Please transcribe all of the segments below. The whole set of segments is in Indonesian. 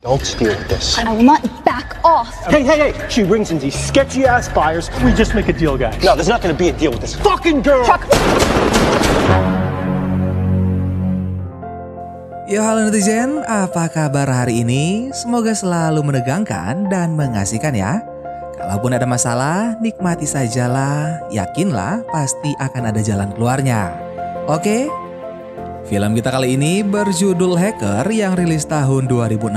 Don't deal with this. I will not back off. Hey. She brings in these sketchy-ass buyers. We just make a deal, guys. No, there's not gonna be a deal with this fucking girl. Chuck. Yo halo netizen, apa kabar hari ini? Semoga selalu menegangkan dan mengasihkan ya. Kalaupun ada masalah, nikmati sajalah, yakinlah pasti akan ada jalan keluarnya. Oke? Film kita kali ini berjudul Hacker yang rilis tahun 2016,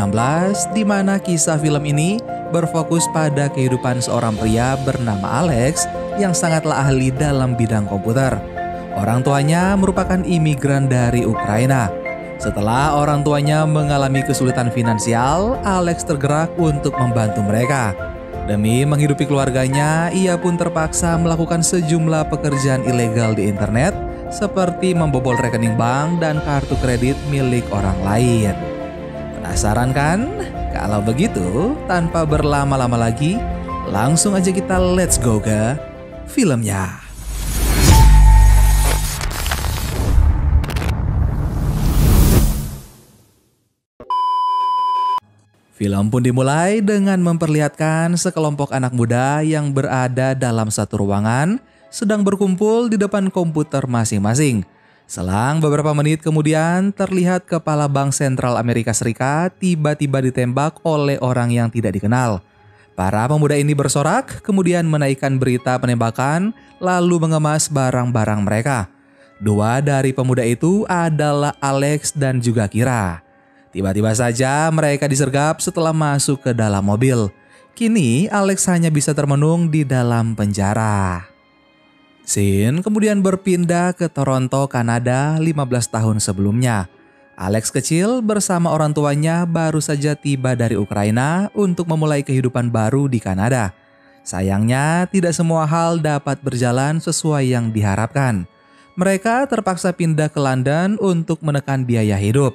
di mana kisah film ini berfokus pada kehidupan seorang pria bernama Alex yang sangatlah ahli dalam bidang komputer. Orang tuanya merupakan imigran dari Ukraina. Setelah orang tuanya mengalami kesulitan finansial, Alex tergerak untuk membantu mereka. Demi menghidupi keluarganya, ia pun terpaksa melakukan sejumlah pekerjaan ilegal di internet, seperti membobol rekening bank dan kartu kredit milik orang lain. Penasaran kan? Kalau begitu, tanpa berlama-lama lagi, langsung aja kita let's go ke filmnya. Film pun dimulai dengan memperlihatkan sekelompok anak muda yang berada dalam satu ruangan sedang berkumpul di depan komputer masing-masing. Selang beberapa menit kemudian terlihat kepala Bank Sentral Amerika Serikat tiba-tiba ditembak oleh orang yang tidak dikenal. Para pemuda ini bersorak kemudian menaikkan berita penembakan lalu mengemas barang-barang mereka. Dua dari pemuda itu adalah Alex dan juga Kira. Tiba-tiba saja mereka disergap setelah masuk ke dalam mobil. Kini Alex hanya bisa termenung di dalam penjara. Scene kemudian berpindah ke Toronto, Kanada 15 tahun sebelumnya. Alex kecil bersama orang tuanya baru saja tiba dari Ukraina untuk memulai kehidupan baru di Kanada. Sayangnya tidak semua hal dapat berjalan sesuai yang diharapkan. Mereka terpaksa pindah ke London untuk menekan biaya hidup.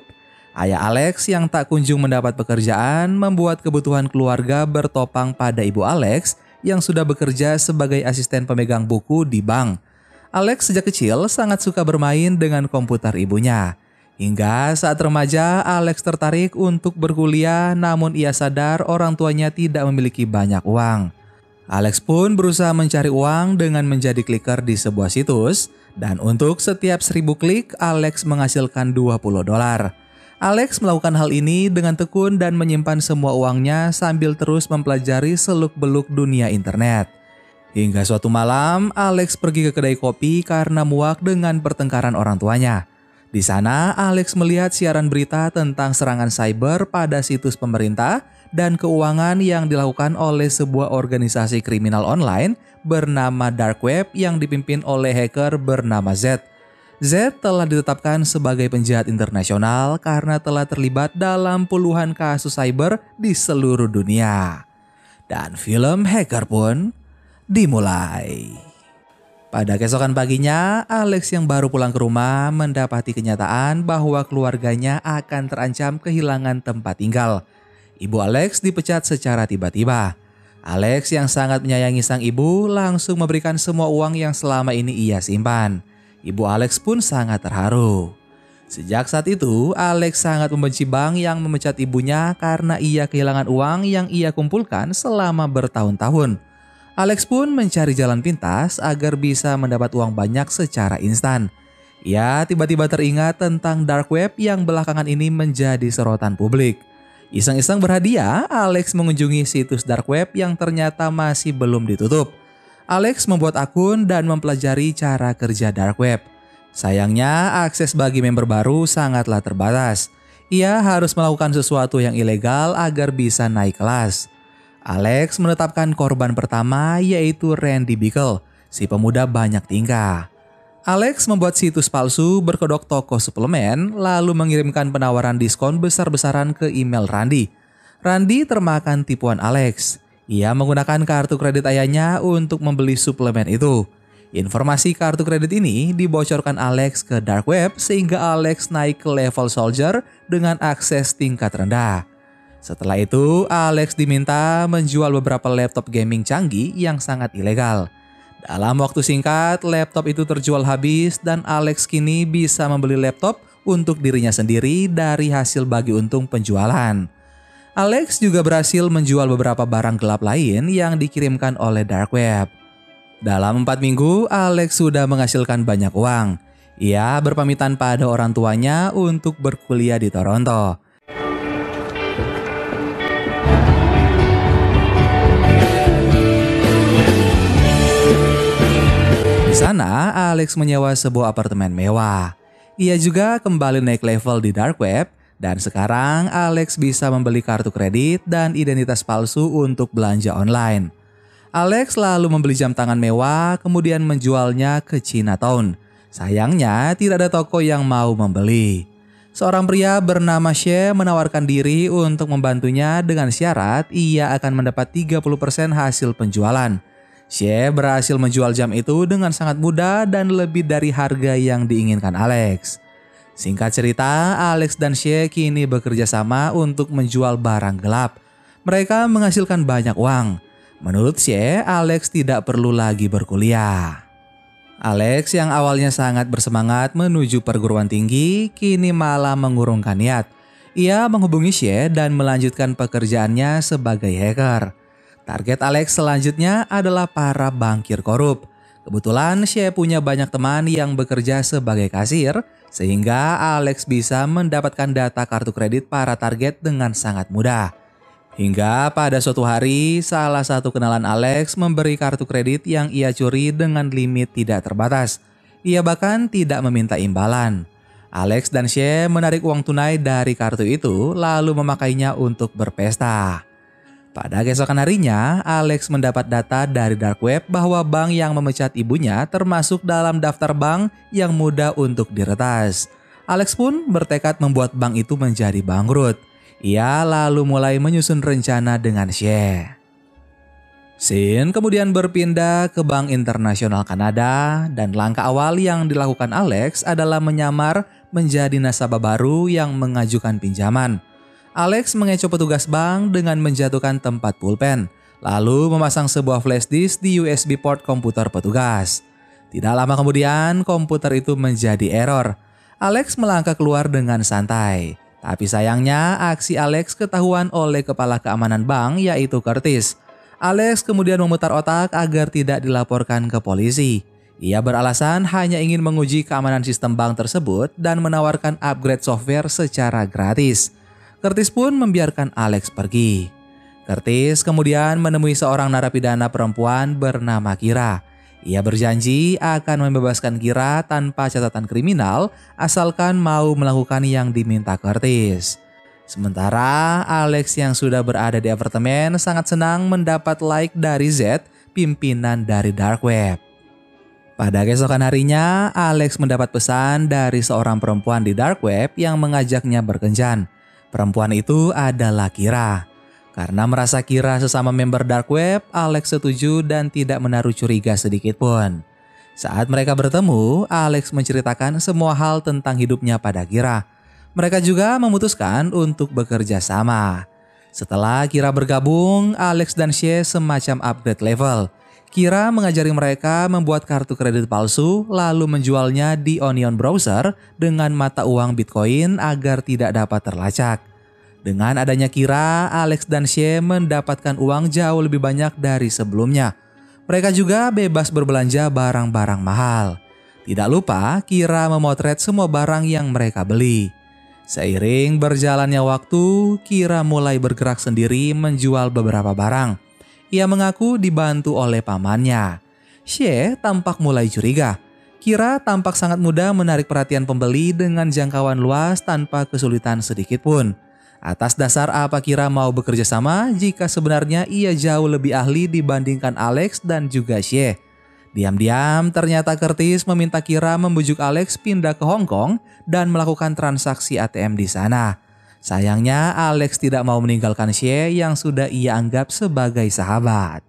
Ayah Alex yang tak kunjung mendapat pekerjaan membuat kebutuhan keluarga bertopang pada ibu Alex yang sudah bekerja sebagai asisten pemegang buku di bank. Alex sejak kecil sangat suka bermain dengan komputer ibunya. Hingga saat remaja, Alex tertarik untuk berkuliah namun ia sadar orang tuanya tidak memiliki banyak uang. Alex pun berusaha mencari uang dengan menjadi clicker di sebuah situs dan untuk setiap 1000 klik, Alex menghasilkan $20. Alex melakukan hal ini dengan tekun dan menyimpan semua uangnya sambil terus mempelajari seluk-beluk dunia internet. Hingga suatu malam, Alex pergi ke kedai kopi karena muak dengan pertengkaran orang tuanya. Di sana, Alex melihat siaran berita tentang serangan cyber pada situs pemerintah dan keuangan yang dilakukan oleh sebuah organisasi kriminal online bernama Dark Web yang dipimpin oleh hacker bernama Z. Z telah ditetapkan sebagai penjahat internasional karena telah terlibat dalam puluhan kasus cyber di seluruh dunia. Dan film Hacker pun dimulai. Pada keesokan paginya, Alex yang baru pulang ke rumah mendapati kenyataan bahwa keluarganya akan terancam kehilangan tempat tinggal. Ibu Alex dipecat secara tiba-tiba. Alex yang sangat menyayangi sang ibu langsung memberikan semua uang yang selama ini ia simpan. Ibu Alex pun sangat terharu. Sejak saat itu, Alex sangat membenci bank yang memecat ibunya karena ia kehilangan uang yang ia kumpulkan selama bertahun-tahun. Alex pun mencari jalan pintas agar bisa mendapat uang banyak secara instan. Ia tiba-tiba teringat tentang Dark Web yang belakangan ini menjadi sorotan publik. Iseng-iseng berhadiah, Alex mengunjungi situs Dark Web yang ternyata masih belum ditutup. Alex membuat akun dan mempelajari cara kerja Dark Web. Sayangnya, akses bagi member baru sangatlah terbatas. Ia harus melakukan sesuatu yang ilegal agar bisa naik kelas. Alex menetapkan korban pertama yaitu Randy Bickle, si pemuda banyak tingkah. Alex membuat situs palsu berkedok toko suplemen lalu mengirimkan penawaran diskon besar-besaran ke email Randy. Randy termakan tipuan Alex. Ia menggunakan kartu kredit ayahnya untuk membeli suplemen itu. Informasi kartu kredit ini dibocorkan Alex ke Dark Web sehingga Alex naik ke level soldier dengan akses tingkat rendah. Setelah itu, Alex diminta menjual beberapa laptop gaming canggih yang sangat ilegal. Dalam waktu singkat, laptop itu terjual habis dan Alex kini bisa membeli laptop untuk dirinya sendiri dari hasil bagi untung penjualan. Alex juga berhasil menjual beberapa barang gelap lain yang dikirimkan oleh Dark Web. Dalam 4 minggu, Alex sudah menghasilkan banyak uang. Ia berpamitan pada orang tuanya untuk berkuliah di Toronto. Di sana, Alex menyewa sebuah apartemen mewah. Ia juga kembali naik level di Dark Web. Dan sekarang Alex bisa membeli kartu kredit dan identitas palsu untuk belanja online. Alex lalu membeli jam tangan mewah kemudian menjualnya ke Chinatown. Sayangnya tidak ada toko yang mau membeli. Seorang pria bernama She menawarkan diri untuk membantunya dengan syarat ia akan mendapat 30% hasil penjualan. She berhasil menjual jam itu dengan sangat mudah dan lebih dari harga yang diinginkan Alex. Singkat cerita, Alex dan She kini bekerja sama untuk menjual barang gelap. Mereka menghasilkan banyak uang. Menurut She, Alex tidak perlu lagi berkuliah. Alex yang awalnya sangat bersemangat menuju perguruan tinggi, kini malah mengurungkan niat. Ia menghubungi She dan melanjutkan pekerjaannya sebagai hacker. Target Alex selanjutnya adalah para bankir korup. Kebetulan She punya banyak teman yang bekerja sebagai kasir, sehingga Alex bisa mendapatkan data kartu kredit para target dengan sangat mudah. Hingga pada suatu hari, salah satu kenalan Alex memberi kartu kredit yang ia curi dengan limit tidak terbatas. Ia bahkan tidak meminta imbalan. Alex dan She menarik uang tunai dari kartu itu lalu memakainya untuk berpesta. Pada keesokan harinya, Alex mendapat data dari Dark Web bahwa bank yang memecat ibunya termasuk dalam daftar bank yang mudah untuk diretas. Alex pun bertekad membuat bank itu menjadi bangkrut. Ia lalu mulai menyusun rencana dengan She. Sin kemudian berpindah ke Bank Internasional Kanada dan langkah awal yang dilakukan Alex adalah menyamar menjadi nasabah baru yang mengajukan pinjaman. Alex mengecoh petugas bank dengan menjatuhkan tempat pulpen, lalu memasang sebuah flash disk di USB port komputer petugas. Tidak lama kemudian, komputer itu menjadi error. Alex melangkah keluar dengan santai. Tapi sayangnya, aksi Alex ketahuan oleh kepala keamanan bank yaitu Curtis. Alex kemudian memutar otak agar tidak dilaporkan ke polisi. Ia beralasan hanya ingin menguji keamanan sistem bank tersebut dan menawarkan upgrade software secara gratis. Curtis pun membiarkan Alex pergi. Curtis kemudian menemui seorang narapidana perempuan bernama Kira. Ia berjanji akan membebaskan Kira tanpa catatan kriminal asalkan mau melakukan yang diminta Curtis. Sementara Alex yang sudah berada di apartemen sangat senang mendapat like dari Z, pimpinan dari Dark Web. Pada keesokan harinya, Alex mendapat pesan dari seorang perempuan di Dark Web yang mengajaknya berkencan. Perempuan itu adalah Kira. Karena merasa Kira sesama member Dark Web, Alex setuju dan tidak menaruh curiga sedikit pun. Saat mereka bertemu, Alex menceritakan semua hal tentang hidupnya pada Kira. Mereka juga memutuskan untuk bekerja sama. Setelah Kira bergabung, Alex dan She semacam upgrade level. Kira mengajari mereka membuat kartu kredit palsu lalu menjualnya di Onion Browser dengan mata uang Bitcoin agar tidak dapat terlacak. Dengan adanya Kira, Alex dan She mendapatkan uang jauh lebih banyak dari sebelumnya. Mereka juga bebas berbelanja barang-barang mahal. Tidak lupa, Kira memotret semua barang yang mereka beli. Seiring berjalannya waktu, Kira mulai bergerak sendiri menjual beberapa barang. Ia mengaku dibantu oleh pamannya. She tampak mulai curiga. Kira tampak sangat mudah menarik perhatian pembeli dengan jangkauan luas tanpa kesulitan sedikit pun. Atas dasar apa Kira mau bekerja sama jika sebenarnya ia jauh lebih ahli dibandingkan Alex dan juga She? Diam-diam ternyata Curtis meminta Kira membujuk Alex pindah ke Hong Kong dan melakukan transaksi ATM di sana. Sayangnya Alex tidak mau meninggalkan She yang sudah ia anggap sebagai sahabat.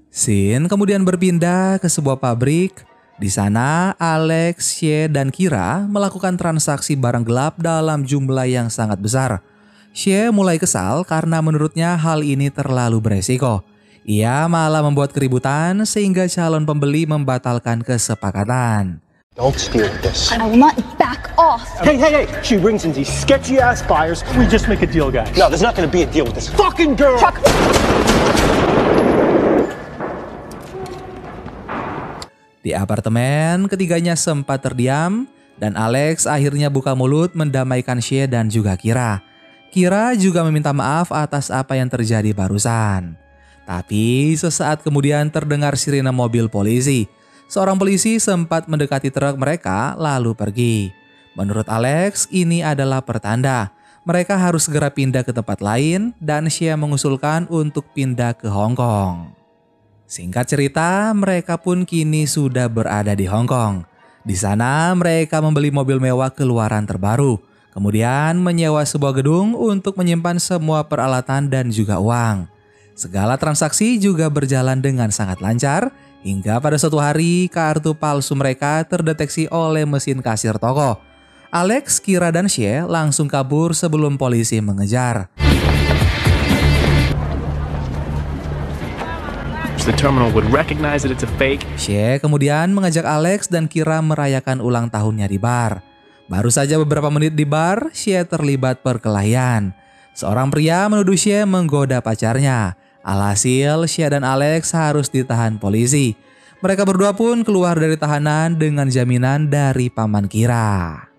Sin kemudian berpindah ke sebuah pabrik. Di sana Alex, She, dan Kira melakukan transaksi barang gelap dalam jumlah yang sangat besar. She mulai kesal karena menurutnya hal ini terlalu beresiko. Ia malah membuat keributan sehingga calon pembeli membatalkan kesepakatan. Don't steal this. I want back off. Hey. She brings in these sketchy-ass buyers. We just make a deal, guys. No, there's not gonna be a deal with this fucking girl. Chuck. Di apartemen, ketiganya sempat terdiam dan Alex akhirnya buka mulut mendamaikan Shea dan juga Kira. Kira juga meminta maaf atas apa yang terjadi barusan. Tapi sesaat kemudian terdengar sirine mobil polisi. Seorang polisi sempat mendekati truk mereka lalu pergi. Menurut Alex, ini adalah pertanda mereka harus segera pindah ke tempat lain dan Shea mengusulkan untuk pindah ke Hong Kong. Singkat cerita, mereka pun kini sudah berada di Hong Kong. Di sana mereka membeli mobil mewah keluaran terbaru, kemudian menyewa sebuah gedung untuk menyimpan semua peralatan dan juga uang. Segala transaksi juga berjalan dengan sangat lancar hingga pada suatu hari kartu palsu mereka terdeteksi oleh mesin kasir toko. Alex, Kira, dan Shea langsung kabur sebelum polisi mengejar. The terminal would recognize that it's a fake. Shea kemudian mengajak Alex dan Kira merayakan ulang tahunnya di bar. Baru saja beberapa menit di bar, Shea terlibat perkelahian. Seorang pria menuduh Shea menggoda pacarnya. Alhasil, Shea dan Alex harus ditahan polisi. Mereka berdua pun keluar dari tahanan dengan jaminan dari paman Kira.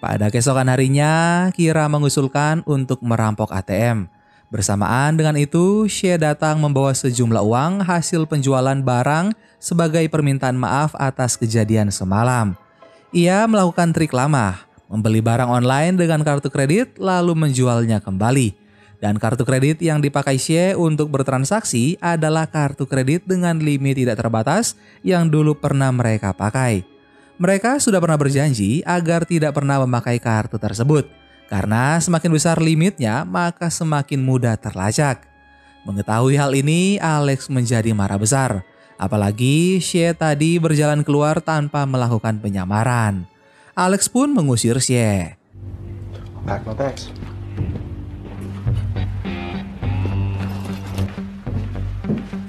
Pada keesokan harinya, Kira mengusulkan untuk merampok ATM. Bersamaan dengan itu, Shea datang membawa sejumlah uang hasil penjualan barang sebagai permintaan maaf atas kejadian semalam. Ia melakukan trik lama, membeli barang online dengan kartu kredit lalu menjualnya kembali. Dan kartu kredit yang dipakai Shea untuk bertransaksi adalah kartu kredit dengan limit tidak terbatas yang dulu pernah mereka pakai. Mereka sudah pernah berjanji agar tidak pernah memakai kartu tersebut. Karena semakin besar limitnya, maka semakin mudah terlacak. Mengetahui hal ini, Alex menjadi marah besar. Apalagi Shea tadi berjalan keluar tanpa melakukan penyamaran. Alex pun mengusir Shea. Pack my bags.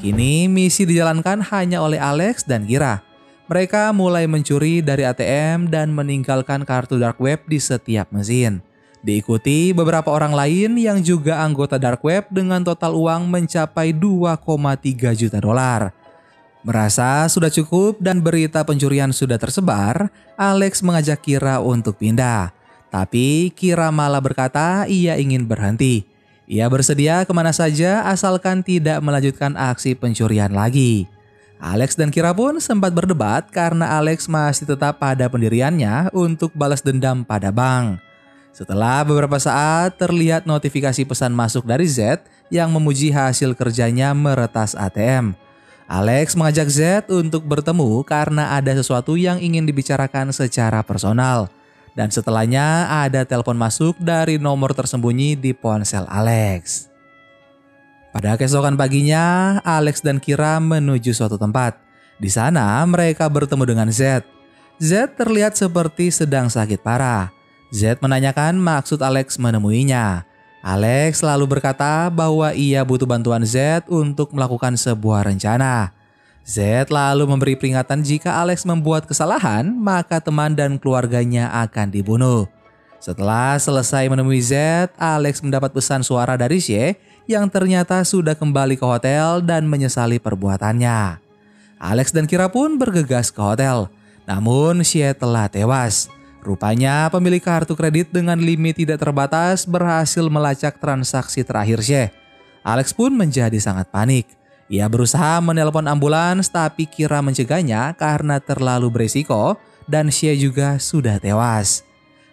Kini misi dijalankan hanya oleh Alex dan Kira. Mereka mulai mencuri dari ATM dan meninggalkan kartu dark web di setiap mesin. Diikuti beberapa orang lain yang juga anggota dark web dengan total uang mencapai 2,3 juta dolar. Merasa sudah cukup dan berita pencurian sudah tersebar, Alex mengajak Kira untuk pindah. Tapi Kira malah berkata ia ingin berhenti. Ia bersedia kemana saja asalkan tidak melanjutkan aksi pencurian lagi. Alex dan Kira pun sempat berdebat karena Alex masih tetap pada pendiriannya untuk balas dendam pada bank. Setelah beberapa saat terlihat notifikasi pesan masuk dari Z yang memuji hasil kerjanya meretas ATM. Alex mengajak Z untuk bertemu karena ada sesuatu yang ingin dibicarakan secara personal. Dan setelahnya ada telepon masuk dari nomor tersembunyi di ponsel Alex. Pada keesokan paginya, Alex dan Kira menuju suatu tempat. Di sana mereka bertemu dengan Z. Z terlihat seperti sedang sakit parah. Z menanyakan maksud Alex menemuinya. Alex lalu berkata bahwa ia butuh bantuan Z untuk melakukan sebuah rencana. Z lalu memberi peringatan jika Alex membuat kesalahan, maka teman dan keluarganya akan dibunuh. Setelah selesai menemui Z, Alex mendapat pesan suara dari Shea yang ternyata sudah kembali ke hotel dan menyesali perbuatannya. Alex dan Kira pun bergegas ke hotel, namun Shea telah tewas. Rupanya pemilik kartu kredit dengan limit tidak terbatas berhasil melacak transaksi terakhir Shea. Alex pun menjadi sangat panik. Ia berusaha menelpon ambulans tapi Kira mencegahnya karena terlalu berisiko dan Shea juga sudah tewas.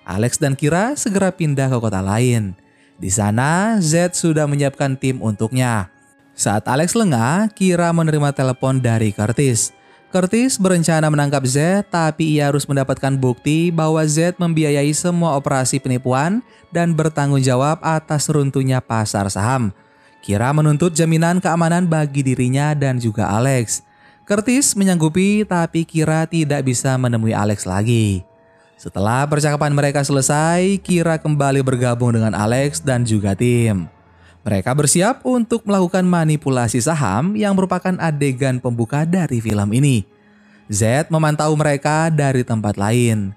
Alex dan Kira segera pindah ke kota lain. Di sana Z sudah menyiapkan tim untuknya. Saat Alex lengah, Kira menerima telepon dari Curtis. Curtis berencana menangkap Z tapi ia harus mendapatkan bukti bahwa Z membiayai semua operasi penipuan dan bertanggung jawab atas runtuhnya pasar saham. Kira menuntut jaminan keamanan bagi dirinya dan juga Alex. Curtis menyanggupi tapi Kira tidak bisa menemui Alex lagi. Setelah percakapan mereka selesai, Kira kembali bergabung dengan Alex dan juga tim. Mereka bersiap untuk melakukan manipulasi saham yang merupakan adegan pembuka dari film ini. Z memantau mereka dari tempat lain.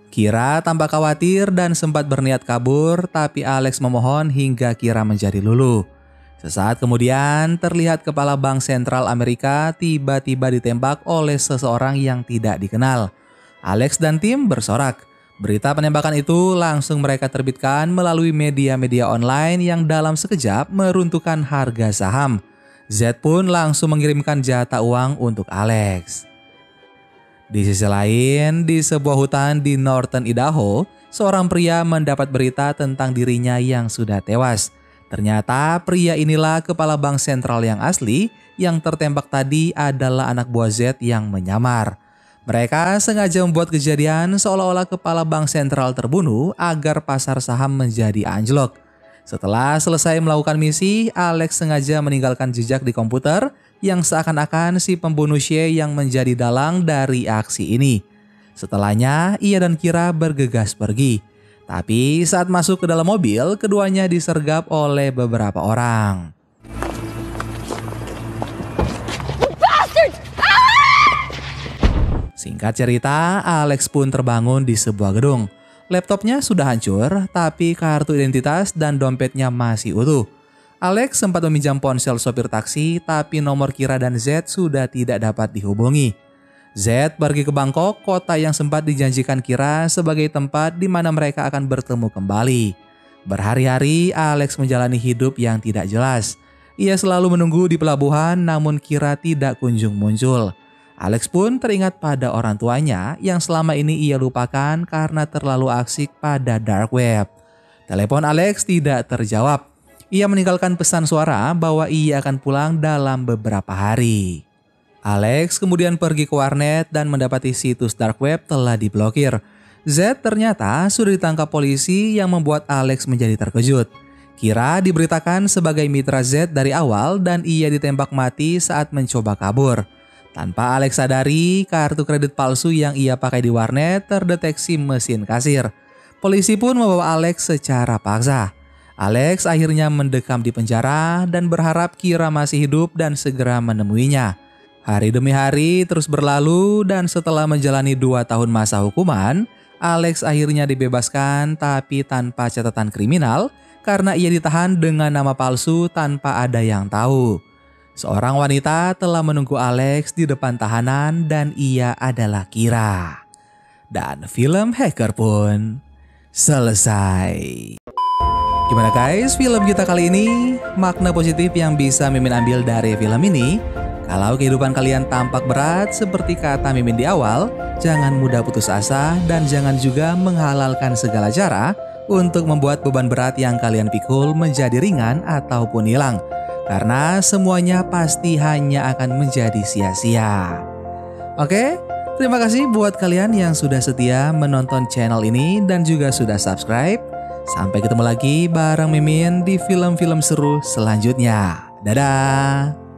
Kira tampak khawatir dan sempat berniat kabur, tapi Alex memohon hingga Kira menjadi luluh. Sesaat kemudian terlihat kepala Bank Sentral Amerika tiba-tiba ditembak oleh seseorang yang tidak dikenal. Alex dan tim bersorak. Berita penembakan itu langsung mereka terbitkan melalui media-media online yang dalam sekejap meruntuhkan harga saham. Z pun langsung mengirimkan jatah uang untuk Alex. Di sisi lain, di sebuah hutan di Northern Idaho, seorang pria mendapat berita tentang dirinya yang sudah tewas. Ternyata pria inilah kepala bank sentral yang asli, yang tertembak tadi adalah anak buah Z yang menyamar. Mereka sengaja membuat kejadian seolah-olah kepala bank sentral terbunuh agar pasar saham menjadi anjlok. Setelah selesai melakukan misi, Alex sengaja meninggalkan jejak di komputer yang seakan-akan si pembunuh Shay yang menjadi dalang dari aksi ini. Setelahnya, ia dan Kira bergegas pergi. Tapi saat masuk ke dalam mobil, keduanya disergap oleh beberapa orang. Singkat cerita, Alex pun terbangun di sebuah gedung. Laptopnya sudah hancur, tapi kartu identitas dan dompetnya masih utuh. Alex sempat meminjam ponsel sopir taksi, tapi nomor Kira dan Z sudah tidak dapat dihubungi. Z pergi ke Bangkok, kota yang sempat dijanjikan Kira sebagai tempat di mana mereka akan bertemu kembali. Berhari-hari Alex menjalani hidup yang tidak jelas. Ia selalu menunggu di pelabuhan, namun Kira tidak kunjung muncul. Alex pun teringat pada orang tuanya yang selama ini ia lupakan karena terlalu asik pada dark web. Telepon Alex tidak terjawab. Ia meninggalkan pesan suara bahwa ia akan pulang dalam beberapa hari. Alex kemudian pergi ke warnet dan mendapati situs dark web telah diblokir. Z ternyata sudah ditangkap polisi yang membuat Alex menjadi terkejut. Kira diberitakan sebagai mitra Z dari awal dan ia ditembak mati saat mencoba kabur. Tanpa Alex sadari, kartu kredit palsu yang ia pakai di warnet terdeteksi mesin kasir. Polisi pun membawa Alex secara paksa. Alex akhirnya mendekam di penjara dan berharap Kira masih hidup dan segera menemuinya. Hari demi hari terus berlalu dan setelah menjalani 2 tahun masa hukuman, Alex akhirnya dibebaskan tapi tanpa catatan kriminal karena ia ditahan dengan nama palsu tanpa ada yang tahu. Seorang wanita telah menunggu Alex di depan tahanan dan ia adalah Kira. Dan film Hacker pun selesai. Gimana guys film kita kali ini? Makna positif yang bisa Mimin ambil dari film ini? Kalau kehidupan kalian tampak berat seperti kata Mimin di awal, jangan mudah putus asa dan jangan juga menghalalkan segala cara untuk membuat beban berat yang kalian pikul menjadi ringan ataupun hilang. Karena semuanya pasti hanya akan menjadi sia-sia. Oke, terima kasih buat kalian yang sudah setia menonton channel ini dan juga sudah subscribe. Sampai ketemu lagi bareng Mimin di film-film seru selanjutnya. Dadah!